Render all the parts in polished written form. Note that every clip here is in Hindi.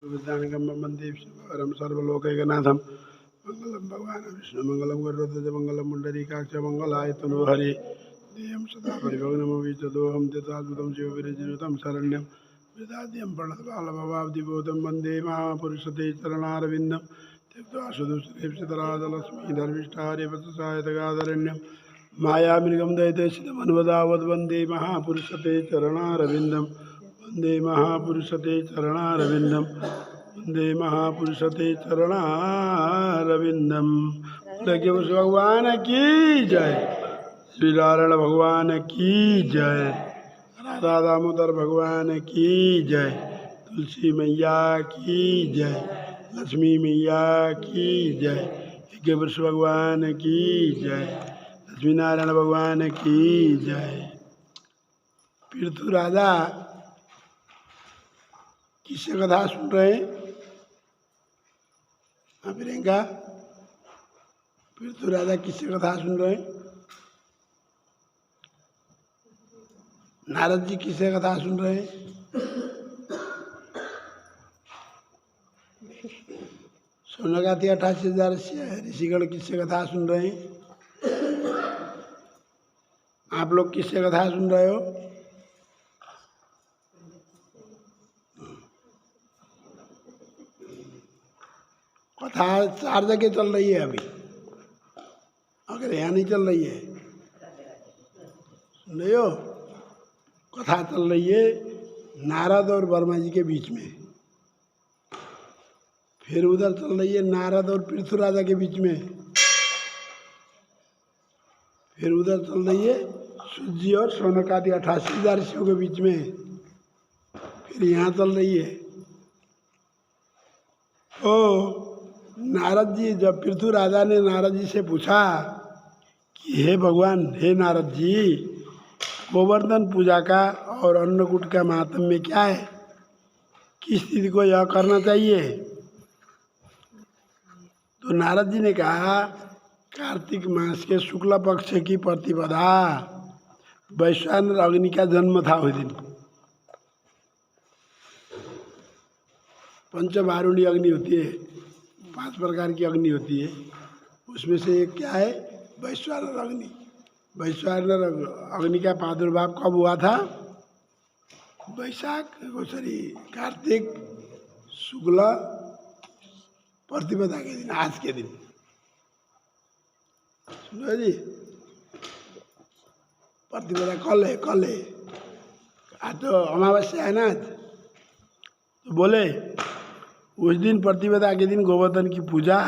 विद्यानिकं वन्दे परं सर्वलोकैकनाथं मङ्गलं भगवान् विष्णु मङ्गलं गरुडध्वज मङ्गलं पुण्डरीकाक्ष मङ्गलाय तनोहरि देयं सदा परिभवनमवितदोहं तथाद्भुतं शिवविरजिनुतं शरण्यं वेदाद्यं प्रणतबालभवाब्धिबोधं वन्दे महापुरुषते चरणारविन्दं त्यक्त्वा सुदुःसुरेप्सितराजलक्ष्मी धर्मिष्ठार्यवत्सहायतगादरण्यं मायामृगं दयितसितमन्वदावद्वन्दे महापुरुषते चरणारविन्दं वन्दे महापुरुषते चरणारविन्दं वन्दे महापुरुषते चरणारविन्दं। लगे भगवान की जय, श्री नारायण भगवान की जय, राधा दामोदर भगवान की जय, तुलसी मैया की जय, लक्ष्मी मैया की जय, लगे भगवान की जय, लक्ष्मी नारायण भगवान की जय। पृथु राजा किससे कथा सुन रहे हैं? हाँ प्रियंका, पृथु राजा किससे कथा सुन रहे हैं? नारद जी किससे कथा सुन रहे हैं? सोनकादि 88,000 ऋषिगण किससे कथा सुन रहे हैं? आप लोग किससे कथा सुन रहे हो? कथा 4 जगह चल रही है अभी, अगर यहाँ नहीं चल रही है सुन रहे हो? कथा चल रही है नारद और वर्मा जी के बीच में, फिर उधर चल रही है नारद और पृथु राजा के बीच में, फिर उधर चल रही है सूत जी और सोनकादि 88,000 ऋषियों के बीच में, फिर यहाँ चल रही है। ओ नारद जी, जब पृथु राजा ने नारद जी से पूछा कि हे भगवान, हे नारद जी, गोवर्धन पूजा का और अन्नकूट का महात्म्य क्या है, किस स्थिति को यह करना चाहिए? तो नारद जी ने कहा, कार्तिक मास के शुक्ल पक्ष की प्रतिपदा वैश्वानर अग्नि का जन्म था उस दिन। पंचवारुणी अग्नि होती है, 5 प्रकार की अग्नि होती है, उसमें से एक क्या है? वैश्वानर अग्नि। वैश्वानर अग्नि का प्रादुर्भाव कब हुआ था? कार्तिक शुक्ल प्रतिपदा के दिन, आज के दिन। सुनो जी, प्रतिपदा कल है, कल है, आज तो अमावस्या है ना आज। तो बोले उस दिन प्रतिपदा के दिन गोवर्धन की पूजा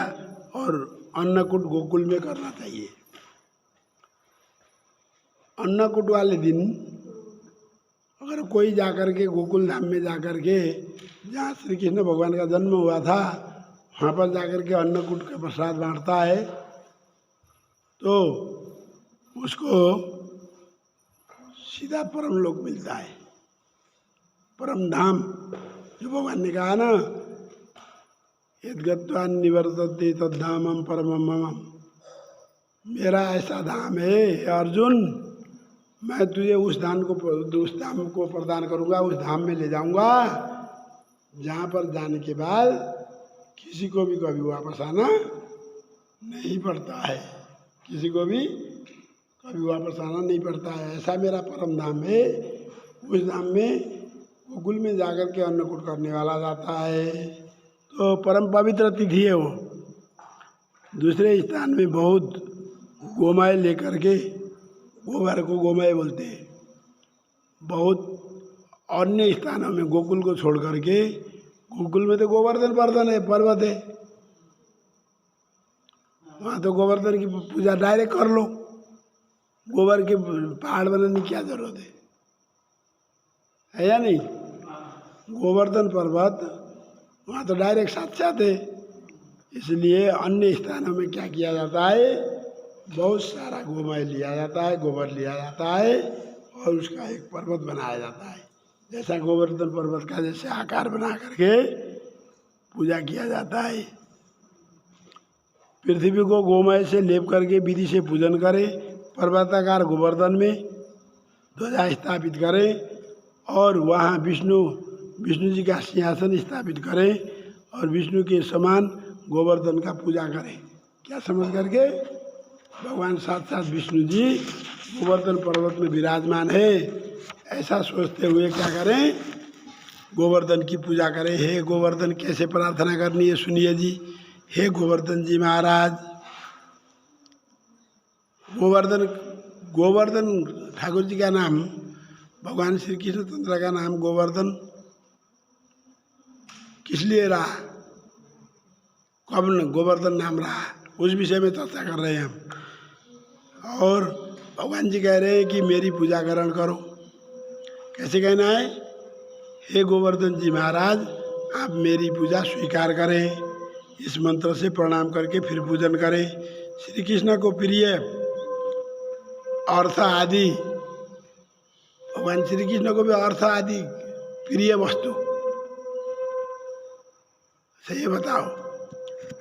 और अन्नकूट गोकुल में करना चाहिए। अन्नकूट वाले दिन अगर कोई जाकर के गोकुल धाम में जाकर के, जहाँ श्री कृष्ण भगवान का जन्म हुआ था, वहाँ पर जाकर के अन्नकूट का प्रसाद बांटता है तो उसको सीधा परम लोक मिलता है, परम धाम। जो भगवान ने कहा ना, यद्गत्वा निवर्तते तद्धामं परमं मम, मेरा ऐसा धाम है अर्जुन, मैं तुझे उस धाम को प्रदान करूँगा, उस धाम में ले जाऊँगा जहाँ पर जाने के बाद किसी को भी कभी वापस आना नहीं पड़ता है, किसी को भी कभी वापस आना नहीं पड़ता है। ऐसा मेरा परम धाम है। उस धाम में गोकुल में जाकर के अन्नकूट करने वाला जाता है, तो परम पवित्र तिथि है वो। दूसरे स्थान में बहुत गोमय लेकर के, गोबर को गोमय बोलते हैं, बहुत अन्य स्थानों में गोकुल को छोड़ करके, गोकुल में तो गोवर्धन पर्वत है, वहाँ तो गोवर्धन की पूजा डायरेक्ट कर लो, गोबर के पहाड़ बनाने की क्या जरूरत है या नहीं? गोवर्धन पर्वत वहाँ तो डायरेक्ट साक्षात है। इसलिए अन्य स्थानों में क्या किया जाता है? बहुत सारा गोमय लिया जाता है, गोबर लिया जाता है और उसका एक पर्वत बनाया जाता है। जैसा गोवर्धन पर्वत का जैसे आकार बना करके पूजा किया जाता है। पृथ्वी को गोमय से लेप करके विधि से पूजन करें, पर्वताकार गोवर्धन में ध्वजा स्थापित करें और वहाँ विष्णु विष्णु जी का सिंहासन स्थापित करें और विष्णु के समान गोवर्धन का पूजा करें। क्या समझ करके? भगवान साक्षात विष्णु जी गोवर्धन पर्वत में विराजमान है, ऐसा सोचते हुए क्या करें? गोवर्धन की पूजा करें। हे गोवर्धन, कैसे प्रार्थना करनी है सुनिए जी। हे गोवर्धन जी महाराज, गोवर्धन गोवर्धन ठाकुर जी का नाम, भगवान श्री कृष्ण तंत्र का नाम गोवर्धन किस लिए रहा, कब गोवर्धन नाम रहा, उस विषय में चर्चा कर रहे हैं हम। और भगवान जी कह रहे हैं कि मेरी पूजा करण करो। कैसे कहना है? हे गोवर्धन जी महाराज, आप मेरी पूजा स्वीकार करें। इस मंत्र से प्रणाम करके फिर पूजन करें। श्री कृष्ण को प्रिय अर्थ आदि, भगवान श्री कृष्ण को भी अर्थ आदि प्रिय वस्तु, सही बताओ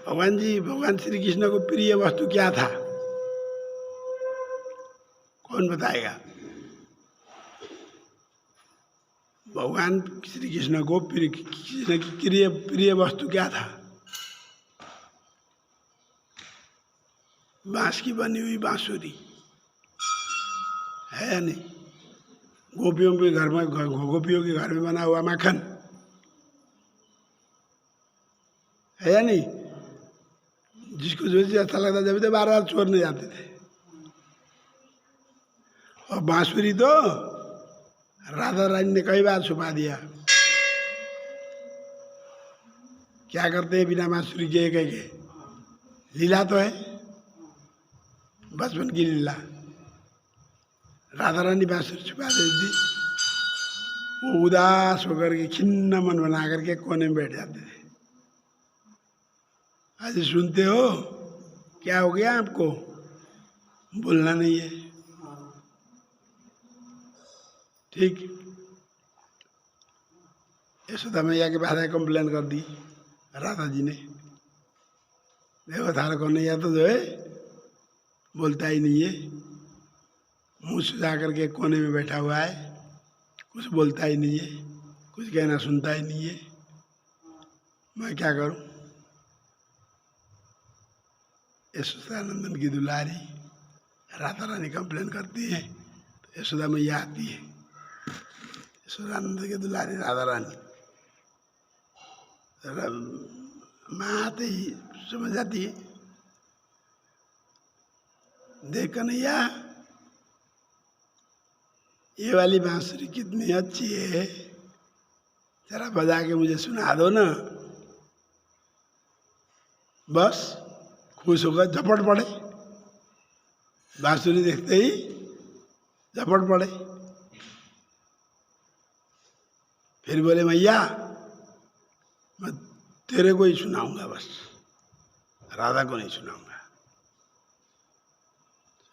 भगवान श्री कृष्ण को प्रिय वस्तु क्या था? कौन बताएगा? भगवान श्री कृष्ण को प्रिय वस्तु क्या था? बांस की बनी हुई बांसुरी है या नहीं? गोपियों के घर में बना हुआ माखन है या नहीं? जिसको जो चीज अच्छा लगता जब तो बार बार छोड़ने जाते थे। और बांसुरी तो राधा रानी ने कई बार छुपा दिया। क्या करते हैं बिना बांसुरी के? एक लीला तो है, बचपन की लीला। राधा रानी बांसुरी छुपा देती थी, वो उदास होकर के खिन्न मन बना करके कोने में बैठ जाते थे। आज सुनते हो? क्या हो गया आपको? बोलना नहीं है, ठीक? यशोदा मैया के पास कंप्लेन कर दी राधा जी ने, देखो थारा कन्हैया तो जो है बोलता ही नहीं है, मुँह सुझा करके कोने में बैठा हुआ है, कुछ बोलता ही नहीं है, कुछ कहना सुनता ही नहीं है, मैं क्या करूं? यशोदानंदन की दुलारी राधा रानी कंप्लेन करती है तो यशोदा मैया आती है। यशोदानंद की दुलारी राधा रानी माँ आते ही समझ जाती है, देख कन्हैया ये वाली बांसुरी कितनी अच्छी है, जरा बजा के मुझे सुना दो ना। बस खुश होकर झपट पड़े, बांसुरी देखते ही झपट पड़े। फिर बोले मैया मैं तेरे को ही सुनाऊंगा, बस राधा को नहीं सुनाऊंगा।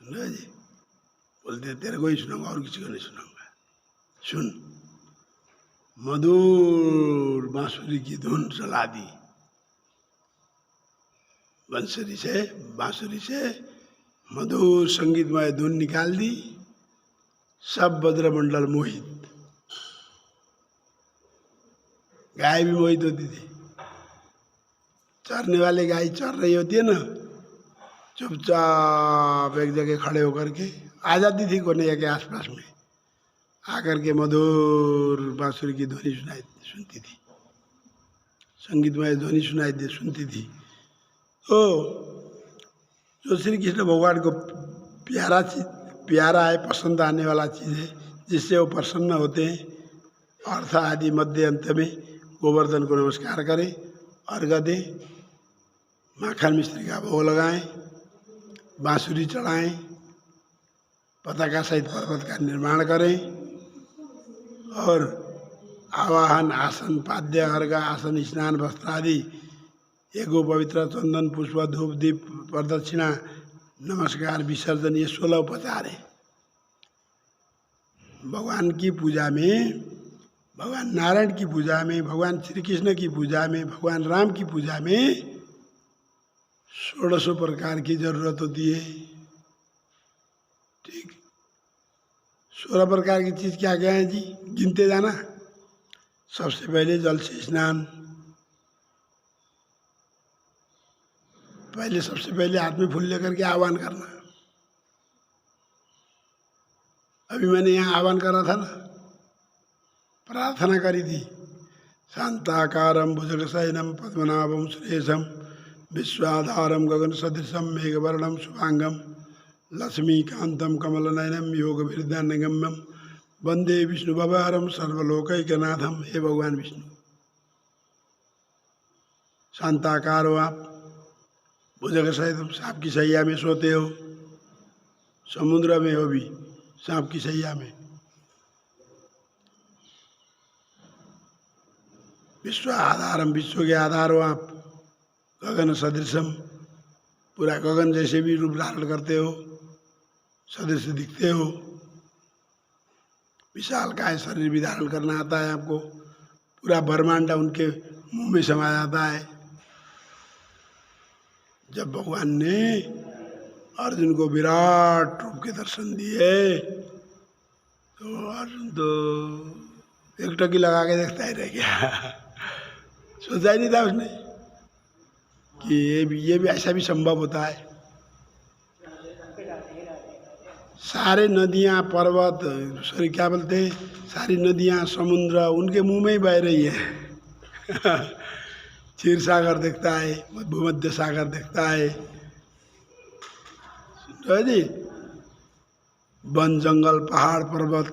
सुन रहे जी? बोलते तेरे को ही सुनाऊंगा और किसी को नहीं सुनाऊंगा। सुन, मधुर बांसुरी की धुन चला दी, बांसुरी से मधुर संगीतमय धुन निकाल दी, सब बद्रमंडल मोहित। गाय भी मोहित होती थी। चरने वाले गाय चर रही होती है ना, चुपचाप एक जगह खड़े होकर के आ जाती थी कन्हैया के आसपास में, आकर के मधुर बांसुरी की ध्वनि सुनती थी, संगीतमय ध्वनि सुनती थी। तो जो श्री कृष्ण भगवान को प्यारा है, पसंद आने वाला चीज़ है, जिससे वो प्रसन्न होते हैं, अर्थ आदि मध्य अंत में गोवर्धन को नमस्कार करें, अर्घ्य दें, माखन मिश्री का भोग लगाएं, बांसुरी चढ़ाएं, पताका सहित पर्वत का निर्माण करें और आवाहन, आसन, पाद्य, अर्घ, आसन, स्नान, वस्त्र आदि एगो पवित्र चंदन, पुष्प, धूप, दीप, प्रदक्षिणा, नमस्कार, विसर्जन, ये 16 उपचार है। भगवान की पूजा में, भगवान नारायण की पूजा में, भगवान श्री कृष्ण की पूजा में, भगवान राम की पूजा में 16 प्रकार की जरूरत होती है, ठीक? 16 प्रकार की चीज क्या क्या है जी? गिनते जाना। सबसे पहले जल से स्नान, सबसे पहले हाथ में फूल लेकर के आह्वान करना। अभी मैंने यहाँ आह्वान करा था ना, प्रार्थना करी थी। शांताकारं भुजगशयनं पद्मनाभं सुरेशं विश्वाधारं गगन सदृशं मेघवर्णं शुभांगं लक्ष्मीकान्तं कमलनयनं योगविद्यानगम्यं वंदे विष्णुभवहरं सर्वलोकैकनाथं। हे भगवान विष्णु, शांताकार हो आप, भुजगशयनं सांप की सैया में सोते हो, समुद्र में हो भी सांप की सैया में। विश्व आधारम, विश्व के आधार हो आप। गगन सदृशम, पूरा गगन जैसे भी रूप धारण करते हो, सदृश दिखते हो। विशाल काय शरीर भी धारण करना आता है आपको, पूरा ब्रह्मांड उनके मुंह में समा जाता है। जब भगवान ने अर्जुन को विराट रूप के दर्शन दिए तो अर्जुन तो एक टकी लगा के देखता ही रह गया। सोचा ही नहीं था उसने कि ये भी ऐसा भी संभव होता है। सारे नदियाँ पर्वत, सॉरी क्या बोलते हैं, सारी नदियाँ समुद्र उनके मुंह में ही बह रही है। क्षीर सागर देखता है, भूमध्य सागर देखता है, तो जी वन जंगल पहाड़ पर्वत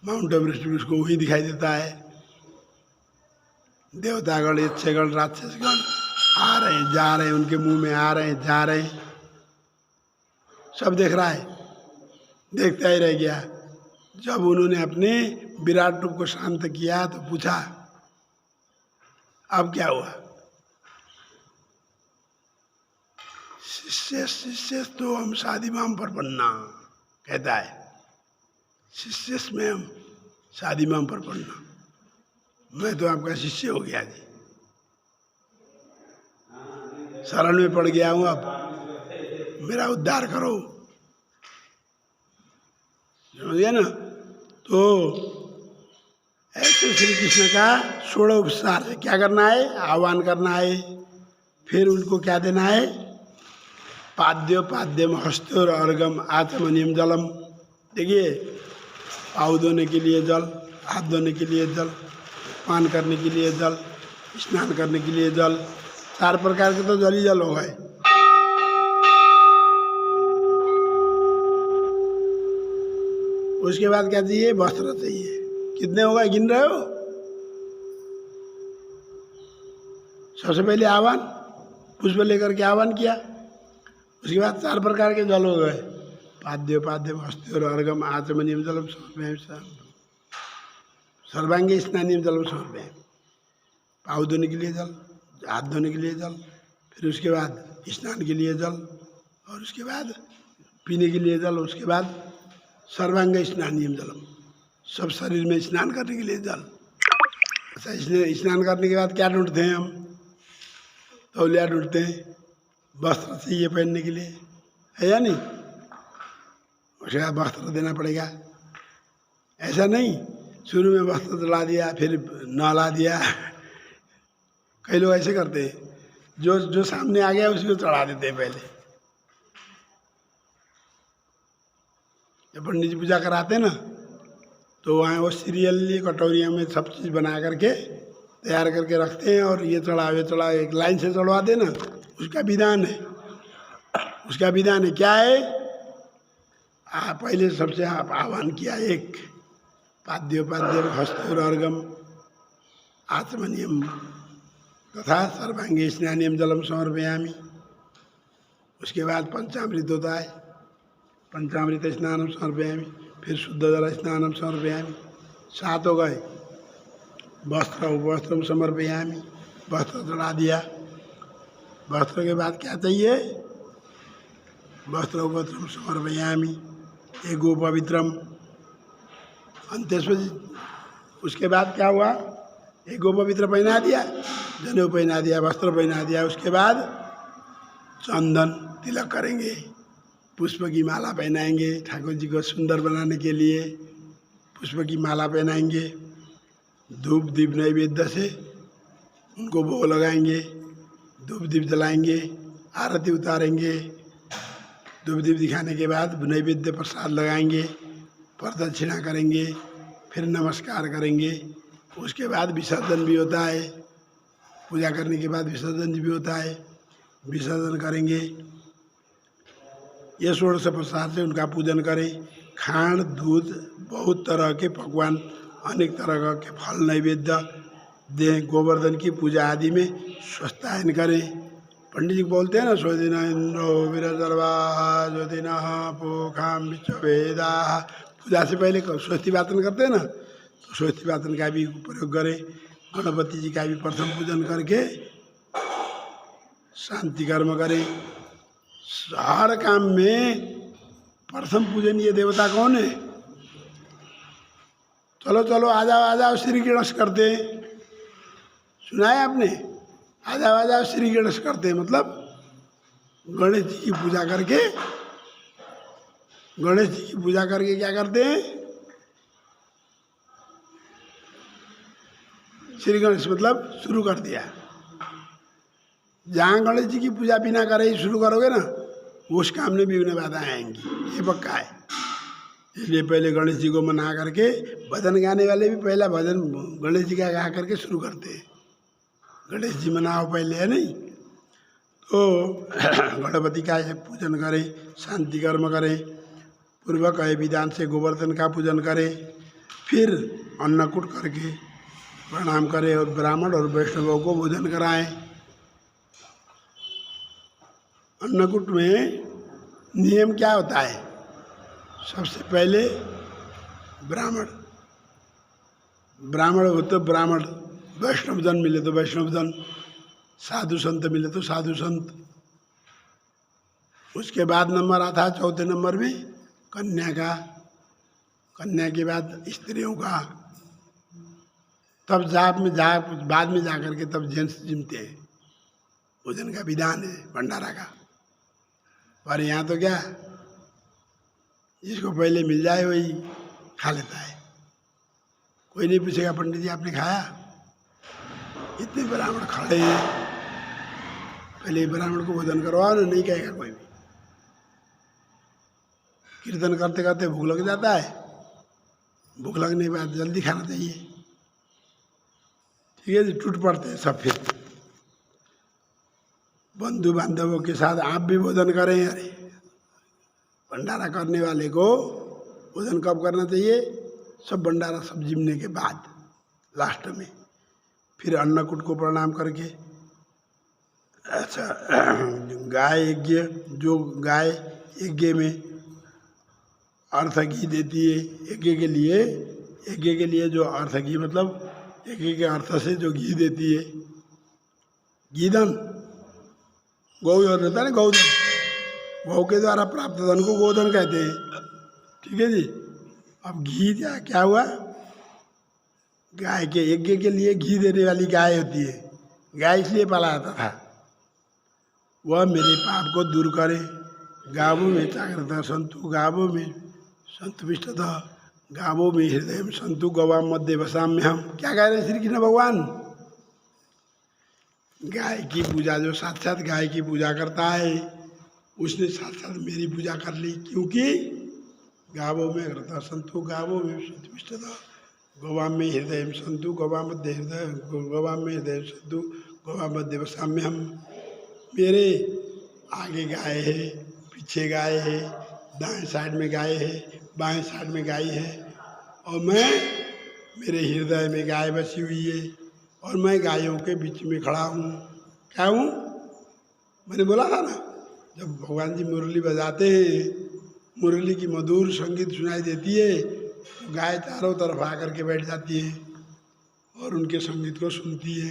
माउंट एवरेस्ट भी उसको वही दिखाई देता है। देवतागण यक्षगण राक्षसगण आ रहे हैं जा रहे हैं, उनके मुंह में आ रहे हैं जा रहे हैं, सब देख रहा है, देखता ही रह गया। जब उन्होंने अपने विराट रूप को शांत किया तो पूछा अब क्या हुआ। शिष्य तो हम शादीमाम पर बनना, कहता है शिष्य में हम शादीमाम पर बनना, मैं तो आपका शिष्य हो गया जी, शरण में पड़ गया हूँ, अब मेरा उद्धार करो, समझिए ना। तो ऐसे श्री कृष्ण का 16 उपचार है। क्या करना है, आह्वान करना है, फिर उनको क्या देना है, पाद्य पाद्यम हस्तोर अर्घम आचमनियम जलम। देखिए, पाँव धोने के लिए जल, हाथ धोने के लिए जल, पान करने के लिए जल, स्नान करने के लिए जल, 4 प्रकार के तो जल ही जल हो गए। उसके बाद क्या चाहिए, वस्त्र चाहिए। कितने हो गए, गिन रहे हो। सबसे पहले आह्वान, पुष्प लेकर के आह्वान किया, उसके बाद 4 प्रकार के जल हो गए, पाद्य पाद्यम हस्त्योर अर्घम आचमनियम जलम समर्पयामि, सर्वांगे स्नानियम जलम समर्पयामि। पाँव धोने के लिए जल, हाथ धोने के लिए जल, फिर उसके बाद स्नान के लिए जल, और उसके बाद पीने के लिए जल, उसके बाद सर्वांग स्नानियम जलम, सब शरीर में स्नान करने के लिए जल। अच्छा, स्नान करने के बाद क्या ढूंढते हैं हम, तौलिया ढूंढते हैं, वस्त्र चाहिए पहनने के लिए, है या नहीं। उसके बाद वस्त्र देना पड़ेगा। ऐसा नहीं शुरू में वस्त्र दिला दिया फिर नहला दिया। कई लोग ऐसे करते हैं, जो सामने आ गया उसी को चढ़ा देते हैं पहले। जब पंडित जी पूजा कराते हैं ना, तो वहाँ वो सीरियली कटोरियों में सब चीज़ बना करके तैयार करके रखते हैं, और ये चढ़ा एक लाइन से चढ़वा देना, उसका विधान है। उसका विधान है क्या है, पहले सबसे आप आह्वान किया, एक पाद्य हस्तोर अर्घम आचमनियम तथा सर्वांगे स्नानियम जलम समर्पयामि। उसके बाद पंचामृत होता है, पंचामृत स्नानम समर्पयामि, फिर शुद्ध जल स्नानम समर्पयामि। 7 हो गए। वस्त्रम समर्पयामि, वस्त्र चढ़ा दिया। वस्त्र के बाद क्या चाहिए, वस्त्रम समर्पयामि एको पवित्रम अंत्येष्वि। उसके बाद क्या हुआ, एको पवित्र पहना दिया, जनेऊ पहना दिया, वस्त्र पहना दिया। उसके बाद चंदन तिलक करेंगे, पुष्प की माला पहनाएंगे, ठाकुर जी को सुंदर बनाने के लिए पुष्प की माला पहनाएंगे। धूप दीप नैवेद्य से उनको भोग लगाएंगे, धूप दीप जलाएंगे, आरती उतारेंगे। धूप दीप दिखाने के बाद नैवेद्य प्रसाद लगाएंगे, प्रदक्षिणा करेंगे, फिर नमस्कार करेंगे। उसके बाद विसर्जन भी होता है। पूजा करने के बाद विसर्जन भी होता है, विसर्जन करेंगे। ये षोडश प्रसाद से उनका पूजन करें। खांड दूध बहुत तरह के पकवान, अनेक तरह के फल नैवेद्य दें। गोवर्धन की पूजा आदि में स्वस्थायन करें। पंडित जी बोलते हैं ना, स्वदिन इंद्रो विरजर्वा ज्योतिन पोखाम विश्ववेदा। पूजा से पहले स्वस्ति वाचन करते हैं ना, तो स्वस्ति वाचन का भी प्रयोग करें। गणपति जी का भी प्रथम पूजन करके शांति कर्म करें। हर काम में प्रथम पूजनीय देवता कौन है? चलो चलो आ जाओ आ जाओ श्री गणेश करते हैं। सुना है आपने? आ जाओ आ जाओ श्री गणेश करते हैं, मतलब गणेश जी की पूजा करके, गणेश जी की पूजा करके क्या करते हैं? श्री गणेश मतलब शुरू कर दिया। जहाँ गणेश जी की पूजा बिना करे ही शुरू करोगे ना, उस काम में विघ्न बाधाएं आएंगी, ये पक्का है। इसलिए पहले गणेश जी को मना करके, भजन गाने वाले भी पहला भजन गणेश जी का गा करके शुरू करते हैं। गणेश जी मनाओ पहले, है नहीं? तो गणपति का पूजन करें, शांति कर्म करें, पूर्वक विधान से गोवर्धन का पूजन करें, फिर अन्नकूट करके प्रणाम करें और ब्राह्मण और वैष्णवों को भोजन कराएं। अन्नकूट में नियम क्या होता है? सबसे पहले ब्राह्मण हो तो ब्राह्मण, वैष्णव जन मिले तो वैष्णव जन, साधु संत मिले तो साधु संत। उसके बाद नंबर आता है चौथे नंबर में कन्या का, कन्या के बाद स्त्रियों का, तब बाद में जा करके तब जेंट्स जिमते हैं। भोजन का विधान है भंडारा का। पर यहाँ तो क्या, जिसको पहले मिल जाए वही खा लेता है। कोई नहीं पूछेगा पंडित जी आपने खाया? इतने ब्राह्मण खड़े हैं, पहले ब्राह्मण को भोजन करवाओ ना, नहीं कहेगा कोई भी। कीर्तन करते करते भूख लग जाता है, भूख लगने के बाद जल्दी खाना चाहिए। ठीक है जी, टूट पड़ते हैं सब। फिर बंधु बांधवों के साथ आप भी भोजन करें। अरे भंडारा करने वाले को भोजन कब करना चाहिए? सब भंडारा सब जिमने के बाद लास्ट में। फिर अन्नकूट को प्रणाम करके, अच्छा गाय यज्ञ, जो गाय यज्ञ में अर्थ घी देती है, यज्ञ के लिए जो अर्थ घी मतलब यज्ञ के अर्थ से जो घी देती है, घीधन, गौ रहता है ना, गौधन, गौ के द्वारा प्राप्त धन को गोधन कहते हैं। ठीक है जी। अब घी क्या हुआ? गाय के यज्ञ के लिए घी देने वाली गाय होती है। गाय इसलिए पाला जाता था, वह मेरे पाप को दूर करे। गावों में जागृत संतु, गावों में संतुष्टता, गावों में हृदय में संतु, गवा मध्य वसाम में हम। क्या कह रहे हैं श्री कृष्ण भगवान? गाय की पूजा, जो साक्षात गाय की पूजा करता है, उसने साक्षात मेरी पूजा कर ली। क्योंकि गावों में हृदय संतु, गावों में संतुष्टता, गवा में हृदय में संतु, गवा मध्य हृदय, गवा में हृदय संतु, गवा मध्य वसाम में हम। मेरे आगे गाय है, पीछे गाय है, दाएं साइड में गाय है, बाएं साइड में गाय है, और मेरे हृदय में गाय बसी हुई है, और मैं गायों के बीच में खड़ा हूँ। क्या हूँ? मैंने बोला था ना, जब भगवान जी मुरली बजाते हैं, मुरली की मधुर संगीत सुनाई देती है, तो गाय चारों तरफ आकर के बैठ जाती है और उनके संगीत को सुनती है।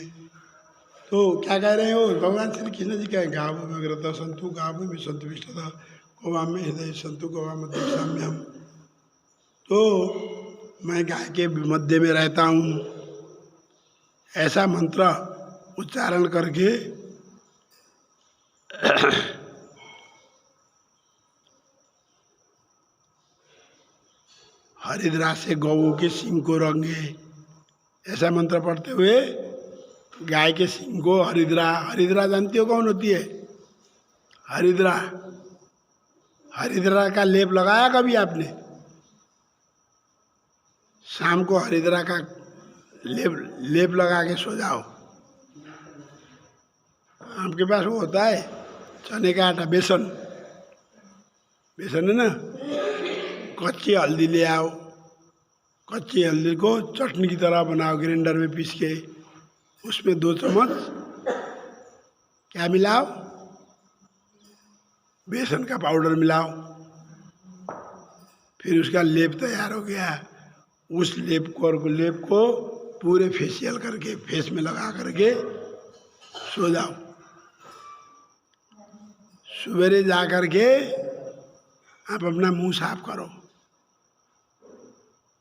तो क्या कह रहे हो? भगवान श्री कृष्ण जी कहें, गावों में अग्रता संतु, गावों में संतुष्टता, गवा में हृदय संतु, गवा मध्य साम्य हम। तो मैं गाय के मध्य में रहता हूँ, ऐसा मंत्र उच्चारण करके हरिद्रा से गौओं के सींग को रंगे, ऐसा मंत्र पढ़ते हुए गाय के सींग को हरिद्रा, हरिद्रा जानती हो कौन होती है? हरिद्रा, हरिद्रा का लेप लगाया कभी आपने? शाम को हरिद्रा का लेप लगा के सो जाओ। आपके पास वो होता है चने का आटा, बेसन, बेसन है ना, कच्ची हल्दी ले आओ, कच्ची हल्दी को चटनी की तरह बनाओ, ग्राइंडर में पीस के उसमें 2 चम्मच क्या मिलाओ? बेसन का पाउडर मिलाओ। फिर उसका लेप तैयार हो गया। उस लेप को पूरे फेशियल करके फेस में लगा करके सो जाओ। सवेरे जा करके आप अपना मुंह साफ करो,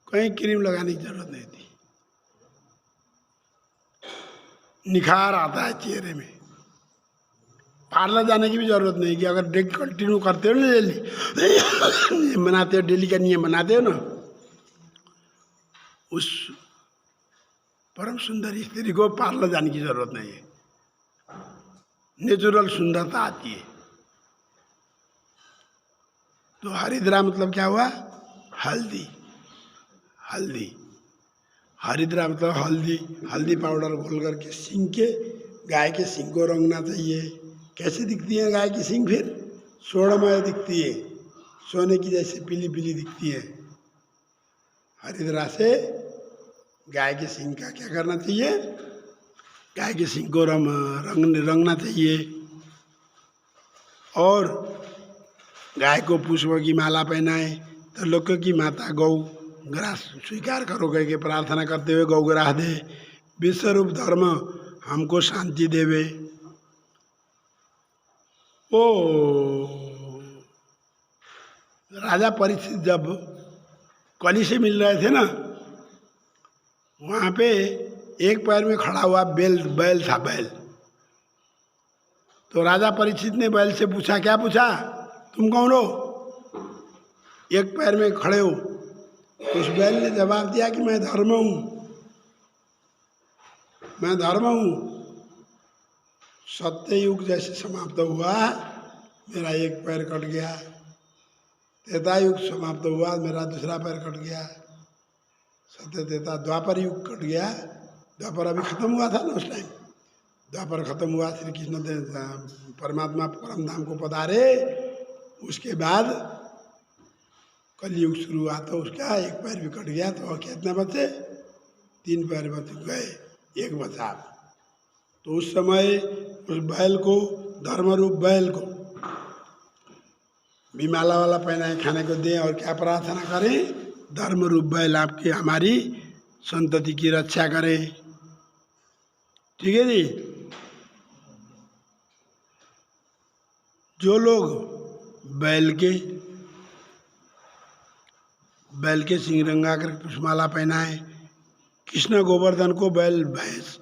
कहीं क्रीम लगाने की जरूरत नहीं थी। निखार आता है चेहरे में। पार्लर जाने की भी जरूरत नहीं कि अगर डेली कंटिन्यू करते हो ना, डेली बनाते हो, डेली का नियम बनाते हो ना, उस परम सुंदर स्त्री को पार्लर जाने की जरूरत नहीं है। नेचुरल सुंदरता आती है। तो हरिद्रा मतलब क्या हुआ? हल्दी, हल्दी, हरिद्रा मतलब हल्दी। हल्दी पाउडर घोल करके सींग के गाय के सींग को रंगना चाहिए। कैसे दिखती है गाय की सींग? फिर स्वर्णमय दिखती है, सोने की जैसे पीली पीली दिखती है। हरिद्रा से गाय के सींग का क्या करना चाहिए? गाय के सींग को रंगना चाहिए। और गाय को पुष्प की माला पहनाए। तो लोक की माता गौ ग्रास स्वीकार करो कह के प्रार्थना करते हुए गौ ग्रास दे। विश्वरूप धर्म हमको शांति देवे। ओ राजा परीक्षित जब कली से मिल रहे थे ना, वहाँ पे एक पैर में खड़ा हुआ बैल था, बैल। तो राजा परीक्षित ने बैल से पूछा, क्या पूछा? तुम कौन हो? एक पैर में खड़े हो। उस बैल ने जवाब दिया कि मैं धर्म हूँ, मैं धर्म हूँ। सत्ययुग जैसे समाप्त हुआ, मेरा एक पैर कट गया। त्रेता युग समाप्त हुआ, मेरा दूसरा पैर कट गया। सत्य त्रेता द्वापर युग कट गया। द्वापर अभी खत्म हुआ था ना उस टाइम। द्वापर खत्म हुआ, श्री कृष्ण परमात्मा परम धाम को पधारे। उसके बाद कलयुग शुरू हुआ तो उसका एक पैर भी कट गया। तो कितना बचे? 3 पैर बच गए, एक बचा। तो उस समय उस बैल को, धर्मरूप बैल को भी माला वाला पहनाए, खाने को दें और क्या प्रार्थना करें? धर्मरूप बैल आपकी हमारी संतति की रक्षा करे। ठीक है जी। जो लोग बैल के सिंग रंगा कर पुष्पमाला पहनाए। कृष्ण गोवर्धन को बैल भैंस,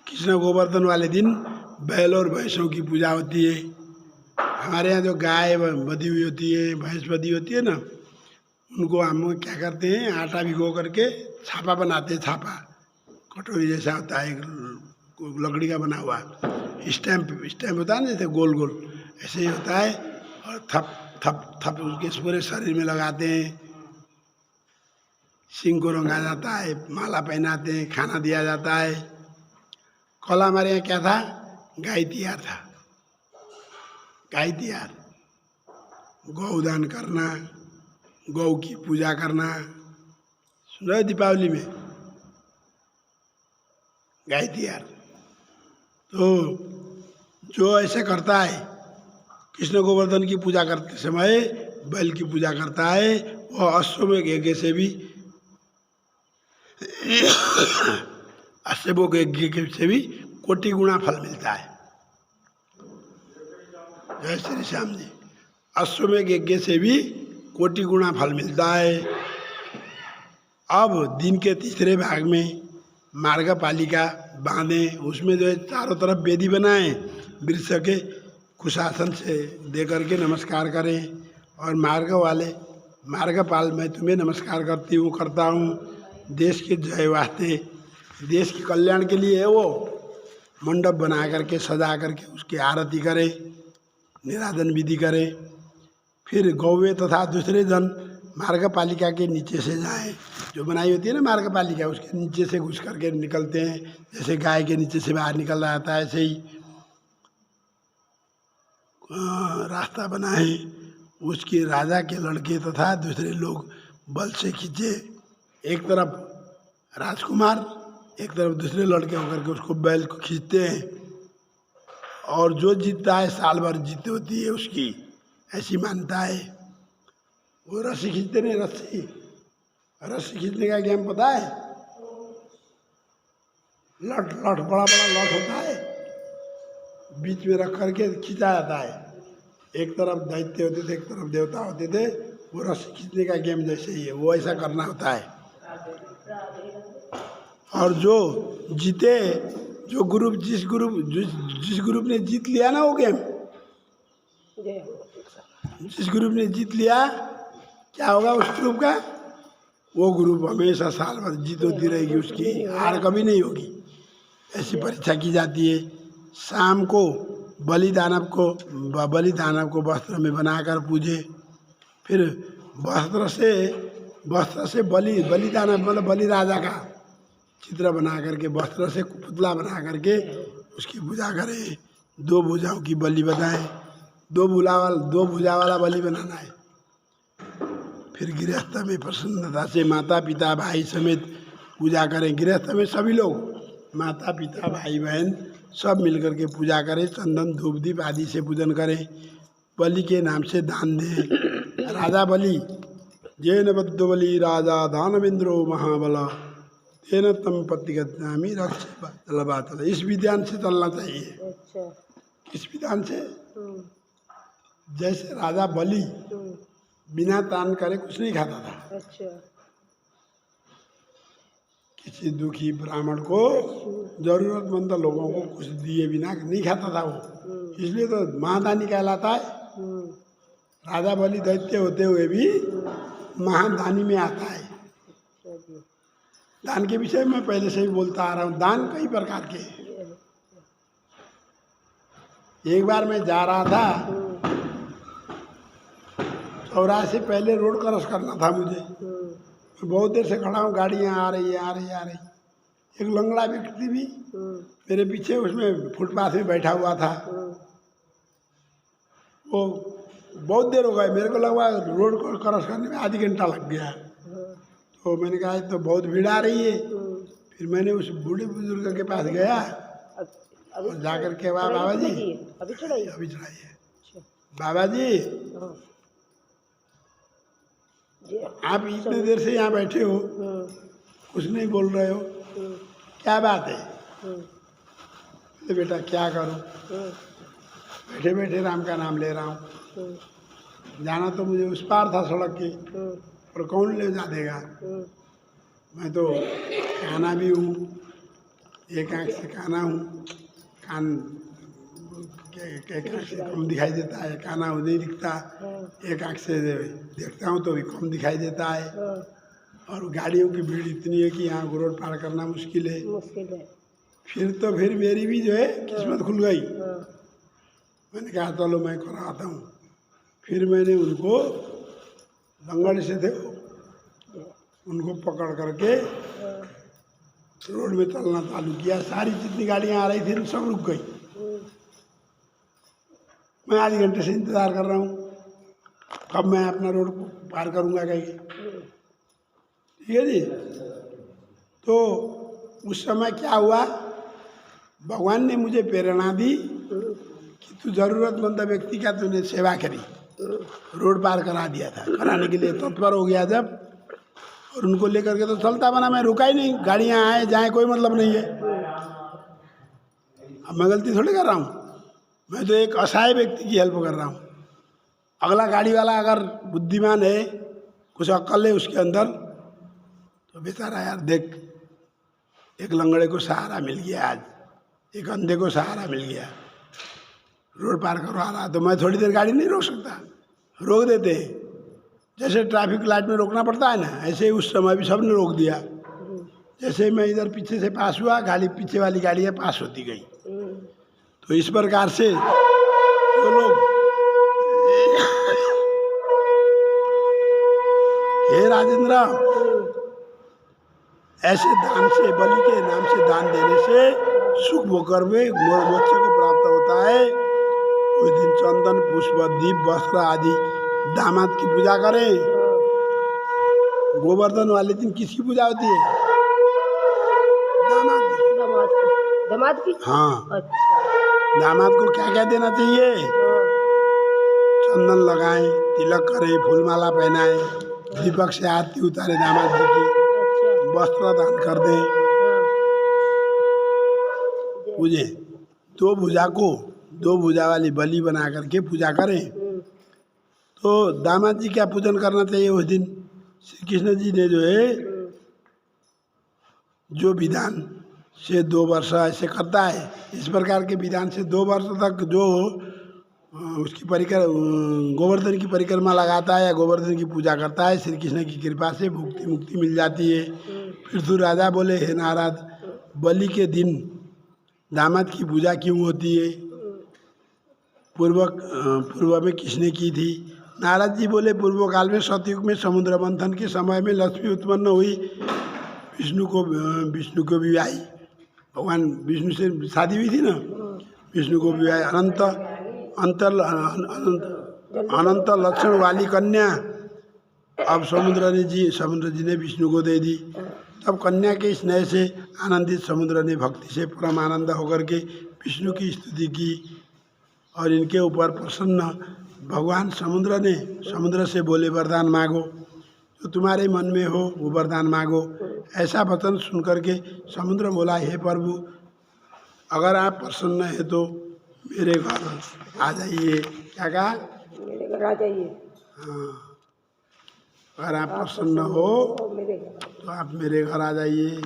कृष्ण गोवर्धन वाले दिन बैल और भैंसों की पूजा होती है। हमारे यहाँ जो गाय बधी हुई होती है, भैंस बधी होती है ना, उनको हम क्या करते हैं? आटा भिगो करके छापा बनाते हैं। छापा कटोरी जैसा होता है, लकड़ी का बना हुआ स्टैम्प होता है ना, जैसे गोल गोल ऐसे ही होता है। और थप थप थप उसके पूरे शरीर में लगाते हैं। सिंग को रंगा जाता है, माला पहनाते हैं, खाना दिया जाता है। कल हमारे यहाँ क्या था? गाय तिहार था। गाय तिहार, गौदान करना, गौ की पूजा करना। सुन रहे? दीपावली में गाय तिहार। तो जो ऐसे करता है, कृष्ण गोवर्धन की पूजा करते समय बैल की पूजा करता है, वह अश्वमेघ यज्ञ से भी कोटि गुना फल मिलता है। जय श्री श्याम जी। अश्वमेघ यज्ञ से भी कोटि गुना फल मिलता है। अब दिन के तीसरे भाग में मार्गपालिका बांधे, उसमें जो है चारों तरफ वेदी बनाए, वृक्ष के कुशासन से दे करके नमस्कार करें। और मार्गपाल, मैं तुम्हें नमस्कार करता हूँ। देश के जय वास्ते, देश के कल्याण के लिए है वो मंडप बना करके सजा करके उसकी आरती करे, निराजन विधि करे। फिर गौवे तथा दूसरे जन मार्गपालिका के नीचे से जाएं, जो बनाई होती है ना मार्गपालिका, उसके नीचे से घुस करके निकलते हैं। जैसे गाय के नीचे से बाहर निकल रहा था ऐसे ही रास्ता बनाए। उसके राजा के लड़के तथा दूसरे लोग बल से खींचे, एक तरफ राजकुमार एक तरफ दूसरे लड़के होकर के उसको बैल को खींचते हैं। और जो जीतता है साल भर जीत होती है उसकी, ऐसी मान्यता है। वो रस्सी खींचते नहीं, रस्सी खींचने का गेम पता है? लठ लठ बड़ा बड़ा लठ होता है, बीच में रख करके खींचा जाता है। एक तरफ दैत्य होते थे, एक तरफ देवता होते थे। वो रस्सी खींचने का गेम जैसे ही है, वो ऐसा करना होता है। और जो जीते, जो ग्रुप जिस ग्रुप ने जीत लिया ना वो गेम, जिस ग्रुप ने जीत लिया, क्या होगा उस ग्रुप का? वो ग्रुप हमेशा साल भर जीत होती रहेगी, उसकी हार कभी नहीं होगी। ऐसी परीक्षा की जाती है। शाम को बलि दानव को वस्त्र में बनाकर पूजे। फिर वस्त्र से बलि दानव मतलब बलि राजा का चित्र बना करके, वस्त्र से पुतला बना करके उसकी पूजा करें। 2 भुजाओं की बलि बनाए, 2 भुजा वाला बलि बनाना है। फिर गृहस्थ में प्रसन्नता से माता पिता भाई समेत पूजा करें। गृहस्थ में सभी लोग, माता पिता भाई बहन सब मिलकर के पूजा करें। चंदन धूप दीप आदि से पूजन करें। बलि के नाम से दान दें। राजा बलि, जैन बद्ध बलि राजा दानवेंद्रो महाबला, तेन तम पतिगत्यामि रक्षे। इस विधान से चलना चाहिए। अच्छा। किस विधान से? जैसे राजा बलि बिना दान करे कुछ नहीं खाता था। अच्छा। किसी दुखी ब्राह्मण को, जरूरतमंद लोगों को कुछ दिए बिना नहीं खाता था वो, इसलिए तो महादानी कहलाता है। राजा बलि दैत्य होते हुए भी महादानी में आता है। दान के विषय में पहले से ही बोलता आ रहा हूँ। दान कई प्रकार के हैं। एक बार मैं जा रहा था, चौराहे से पहले रोड क्रॉस करना था मुझे। बहुत देर से खड़ा हूँ, गाड़ियाँ आ रही है। एक लंगड़ा व्यक्ति भी मेरे पीछे उसमें फुटपाथ में बैठा हुआ था। वो बहुत देर हो गई, मेरे को लगा रोड को क्रॉस करने में आधी घंटा लग गया। तो मैंने कहा तो बहुत भीड़ आ रही है। फिर मैंने उस बूढ़े बुजुर्ग के पास गया और जाकर के बाबा जी, अभी चढ़ाई है। बाबा जी, आप इतने देर से यहाँ बैठे हो, कुछ नहीं बोल रहे हो, क्या बात है? तो बेटा क्या करूं, बैठे बैठे राम का नाम ले रहा हूँ। जाना तो मुझे उस पार था सड़क के, और कौन ले जा देगा? मैं तो काना भी हूँ, एक आँख से काना हूँ। कान एक आँख से कम दिखाई देता है, काना हो नहीं दिखता। एक आँख से देखता हूँ तो भी कम दिखाई देता है। और गाड़ियों की भीड़ इतनी है कि यहाँ रोड पार करना मुश्किल है। फिर मेरी भी जो है किस्मत खुल गई। मैंने कहा चलो मैं कराता हूँ। फिर मैंने उनको लंगड़ से थे, उनको पकड़ करके रोड में चलना चालू किया। सारी जितनी गाड़ियाँ आ रही थी सब रुक गई। मैं आधे घंटे से इंतज़ार कर रहा हूँ, कब मैं अपना रोड को पार करूँगा कहीं। ठीक है जी। तो उस समय क्या हुआ, भगवान ने मुझे प्रेरणा दी कि तू ज़रूरतमंद व्यक्ति का तूने सेवा करी, रोड पार करा दिया था। कराने के लिए तत्पर हो गया जब, और उनको लेकर के तो चलता बना। मैं रुका ही नहीं, गाड़ियाँ आए जाए कोई मतलब नहीं है। अब मैं गलती थोड़ी कर रहा हूँ, मैं तो एक असहाय व्यक्ति की हेल्प कर रहा हूँ। अगला गाड़ी वाला अगर बुद्धिमान है, कुछ अक्ल है उसके अंदर, तो बेचारा यार देख, एक लंगड़े को सहारा मिल गया, आज एक अंधे को सहारा मिल गया, रोड पार करवा रहा। तो मैं थोड़ी देर गाड़ी नहीं रोक सकता, रोक देते हैं। जैसे ट्रैफिक लाइट में रोकना पड़ता है ना, ऐसे ही उस समय भी सबने रोक दिया। जैसे मैं इधर पीछे से पास हुआ, गाड़ी पीछे वाली गाड़ियाँ पास होती गई। तो इस प्रकार से जो लोग हे राजेंद्र, ऐसे दान से, बलि के नाम से दान देने से सुख भोकर में मोक्ष को प्राप्त होता है। उस दिन चंदन, पुष्प, दीप, वस्त्र आदि दामाद की पूजा करें। गोवर्धन वाले दिन किसकी पूजा होती है? दामाद की। हाँ। अच्छा। दामाद को क्या क्या देना चाहिए? चंदन लगाएं, तिलक करें, फूलमाला पहनाएं, दीपक से आरती उतारे दामाद जी की, वस्त्र दान कर दें, पूजे। दो भुजा वाली बलि बना करके पूजा करें। तो दामाद जी क्या पूजन करना चाहिए उस दिन? श्री कृष्ण जी ने जो है, जो विधान से 2 वर्ष ऐसे करता है, इस प्रकार के विधान से 2 वर्ष तक जो उसकी गोवर्धन की परिक्रमा लगाता है या गोवर्धन की पूजा करता है, श्री कृष्ण की कृपा से मुक्ति मिल जाती है। फिर तो राजा बोले, हे नारद, बलि के दिन दामाद की पूजा क्यों होती है? पूर्व में किसने की थी? नारद जी बोले, पूर्व काल में सतयुग में समुद्र मंथन के समय में लक्ष्मी उत्पन्न हुई, विष्णु को भी आई, भगवान विष्णु से शादी हुई थी ना, विष्णु को भी आई, अनंत लक्षण वाली कन्या अब समुद्र जी ने विष्णु को दे दी। तब कन्या के स्नेह से आनंदित समुद्र ने भक्ति से परम आनंद होकर के विष्णु की स्तुति की और इनके ऊपर प्रसन्न भगवान समुद्र से बोले, वरदान मांगो, जो तुम्हारे मन में हो वो वरदान मांगो। ऐसा वचन सुन करके समुद्र बोला, हे प्रभु, अगर आप प्रसन्न हैं तो मेरे घर आ जाइए। क्या कहा? मेरे घर आ जाइए। हाँ, अगर आप प्रसन्न हो तो आप मेरे घर आ जाइए।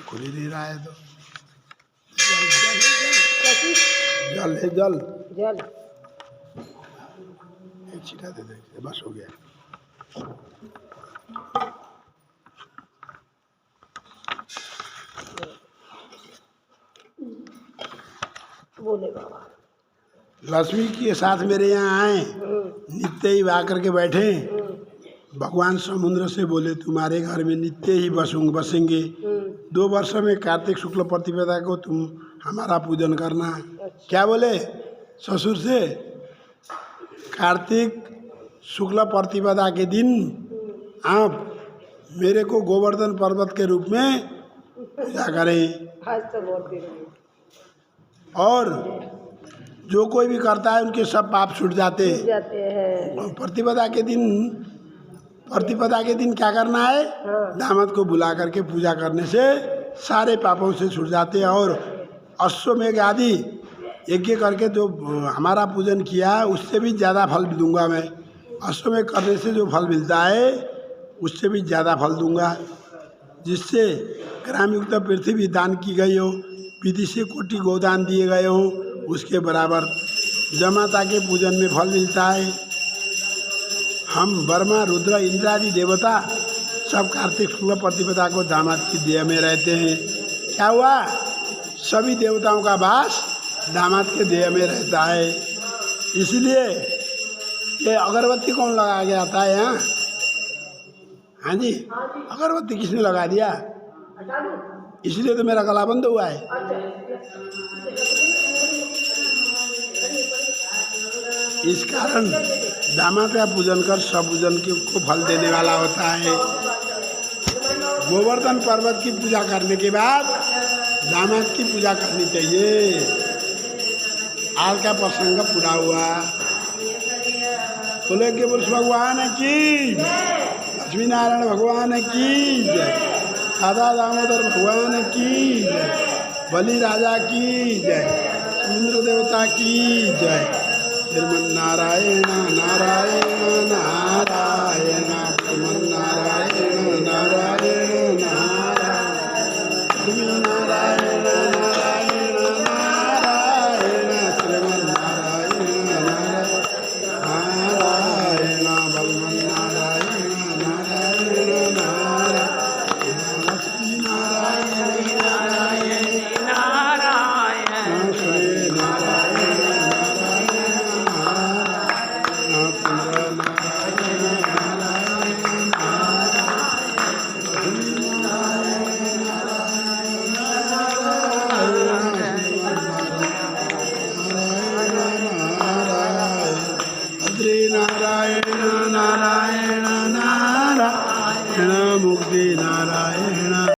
खुल ही नहीं रहा है तो जल है, जल एक छींटा दे दे, बस हो गया। बोले बाबा, लक्ष्मी के साथ मेरे यहाँ आए, नित्य ही आकर के बैठे। भगवान समुद्र से बोले, तुम्हारे घर में नित्य ही बसेंगे। 2 वर्ष में कार्तिक शुक्ल प्रतिपदा को तुम हमारा पूजन करना। क्या बोले ससुर से? कार्तिक शुक्ल प्रतिपदा के दिन आप मेरे को गोवर्धन पर्वत के रूप में पूजा करें। और जो कोई भी करता है उनके सब पाप छूट जाते हैं। प्रतिपदा के दिन क्या करना है? दामाद को बुला करके पूजा करने से सारे पापों से छूट जाते हैं। और अश्वमेघ आदि यज्ञ करके जो हमारा पूजन किया उससे भी ज़्यादा फल दूंगा मैं। अश्वमेघ करने से जो फल मिलता है उससे भी ज़्यादा फल दूंगा। जिससे ग्रामयुक्त पृथ्वी दान की गई हो, विधि से कोटि गोदान दिए गए हो, उसके बराबर जमाता के पूजन में फल मिलता है। हम ब्रह्मा, रुद्र, इंद्र आदि देवता सब कार्तिक शुक्ल प्रतिपदा को दामाद की देह में रहते हैं। क्या हुआ? सभी देवताओं का वास दामाद के देह में रहता है। इसलिए ये अगरबत्ती कौन लगा के आता है यहाँ? हाँ जी, अगरबत्ती किसने लगा दिया? इसलिए तो मेरा गला बंद हुआ है। इस कारण दामाद का पूजन कर सब पूजन को फल देने वाला होता है। गोवर्धन पर्वत की पूजा करने के बाद दामाद की पूजा करनी चाहिए। आज का प्रसंग पूरा हुआ। बोले के पुरुष भगवान की, लक्ष्मी नारायण भगवान की जय, राधा दामोदर भगवान की जय, बलि राजा की जय, इंद्र देवता की जय। श्रीमन नारायण नारायण नारायण।